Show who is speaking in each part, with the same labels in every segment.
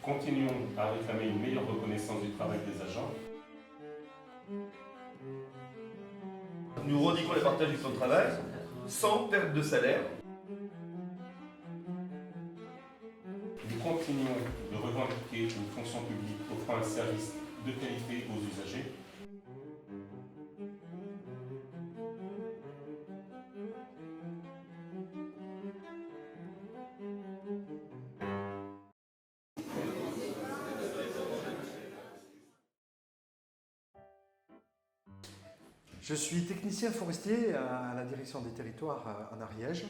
Speaker 1: Continuons à réclamer une meilleure reconnaissance du travail des agents.
Speaker 2: Nous revendiquons les partages du temps de travail sans perte de salaire.
Speaker 1: Nous continuons de revendiquer une fonction publique offrant un service de qualité aux usagers.
Speaker 3: Je suis technicien forestier à la direction des territoires en Ariège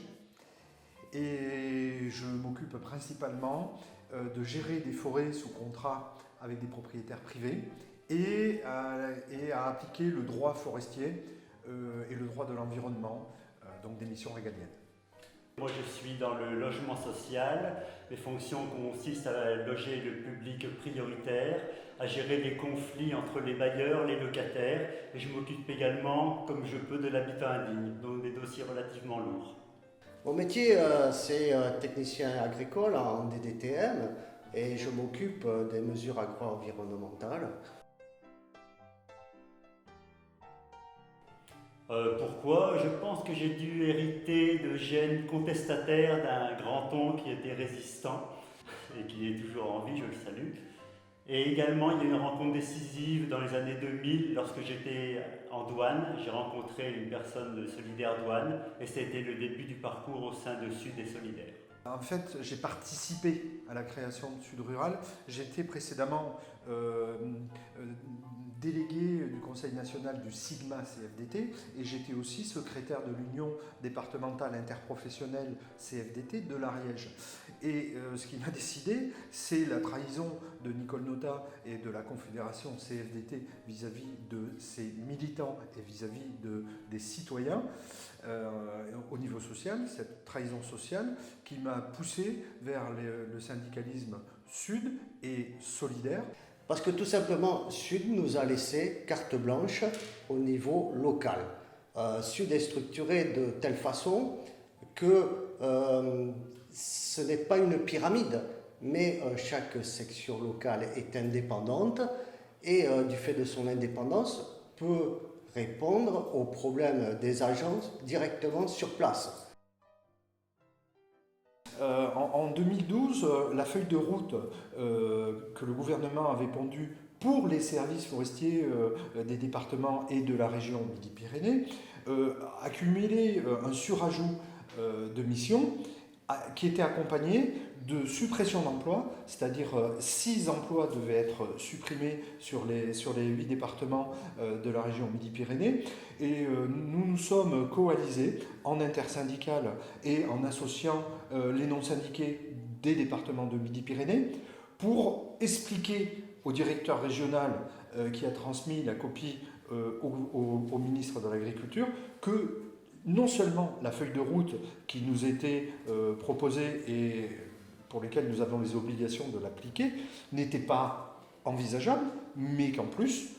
Speaker 3: et je m'occupe principalement de gérer des forêts sous contrat avec des propriétaires privés et à appliquer le droit forestier et le droit de l'environnement, donc des missions régaliennes.
Speaker 4: Moi je suis dans le logement social. Mes fonctions consistent à loger le public prioritaire, à gérer les conflits entre les bailleurs, les locataires, et je m'occupe également, comme je peux, de l'habitat indigne, donc des dossiers relativement lourds.
Speaker 5: Mon métier, c'est technicien agricole en DDTM et je m'occupe des mesures agro-environnementales.
Speaker 4: Pourquoi? Je pense que j'ai dû hériter de gènes contestataires d'un grand-oncle qui était résistant et qui est toujours en vie, je le salue. Et également, il y a eu une rencontre décisive dans les années 2000 lorsque j'étais en douane. J'ai rencontré une personne de Solidaire Douane et c'était le début du parcours au sein de Sud et Solidaire.
Speaker 3: En fait, j'ai participé à la création de Sud Rural. J'étais précédemment délégué du Conseil national du Sigma CFDT et j'étais aussi secrétaire de l'Union départementale interprofessionnelle CFDT de l'Ariège. Et ce qui m'a décidé, c'est la trahison de Nicole Notat et de la Confédération CFDT vis-à-vis de ses militants et vis-à-vis des citoyens au niveau social, cette trahison sociale qui m'a poussé vers le syndicalisme Sud et solidaire.
Speaker 5: Parce que tout simplement, Sud nous a laissé carte blanche au niveau local. Sud est structuré de telle façon que ce n'est pas une pyramide, mais chaque section locale est indépendante et du fait de son indépendance peut répondre aux problèmes des agents directement sur place.
Speaker 3: En 2012, la feuille de route que le gouvernement avait pondue pour les services forestiers des départements et de la région Midi-Pyrénées a cumulé un surajout de missions qui était accompagné de suppression d'emplois, c'est-à-dire 6 emplois devaient être supprimés sur les 8 départements de la région Midi-Pyrénées. Et nous nous sommes coalisés en intersyndicale et en associant les non-syndiqués des départements de Midi-Pyrénées pour expliquer au directeur régional qui a transmis la copie au ministre de l'Agriculture que non seulement la feuille de route qui nous était proposée et pour lesquelles nous avons les obligations de l'appliquer n'était pas envisageable, mais qu'en plus,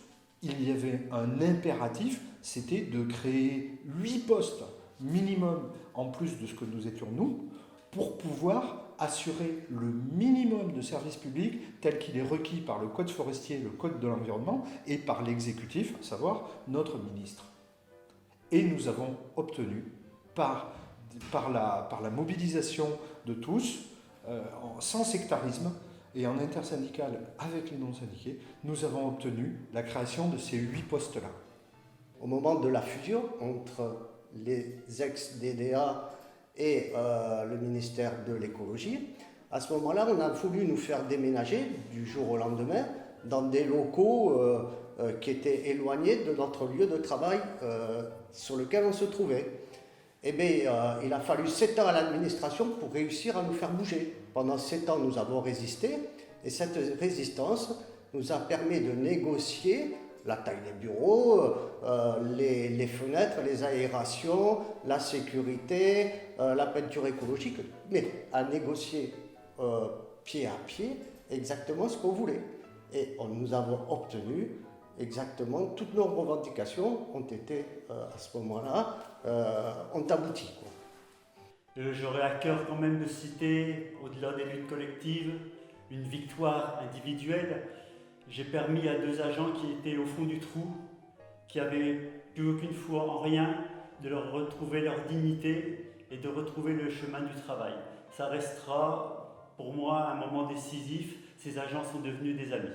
Speaker 3: il y avait un impératif, c'était de créer 8 postes minimum en plus de ce que nous étions nous, pour pouvoir assurer le minimum de services publics tel qu'il est requis par le Code forestier, le Code de l'environnement et par l'exécutif, à savoir notre ministre. Et nous avons obtenu, par la mobilisation de tous, sans sectarisme et en intersyndical avec les non-syndiqués, nous avons obtenu la création de ces 8 postes-là.
Speaker 5: Au moment de la fusion entre les ex-DDA et le ministère de l'écologie, à ce moment-là, on a voulu nous faire déménager du jour au lendemain dans des locaux qui étaient éloignés de notre lieu de travail sur lequel on se trouvait. Eh bien, il a fallu 7 ans à l'administration pour réussir à nous faire bouger. Pendant 7 ans, nous avons résisté et cette résistance nous a permis de négocier la taille des bureaux, les fenêtres, les aérations, la sécurité, la peinture écologique, mais à négocier pied à pied exactement ce qu'on voulait. Et nous avons obtenu exactement, toutes nos revendications ont été à ce moment-là, ont abouti, quoi.
Speaker 4: J'aurais à cœur quand même de citer, au-delà des luttes collectives, une victoire individuelle. J'ai permis à 2 agents qui étaient au fond du trou, qui avaient plus aucune foi en rien, de leur retrouver leur dignité et de retrouver le chemin du travail. Ça restera pour moi un moment décisif. Ces agents sont devenus des amis.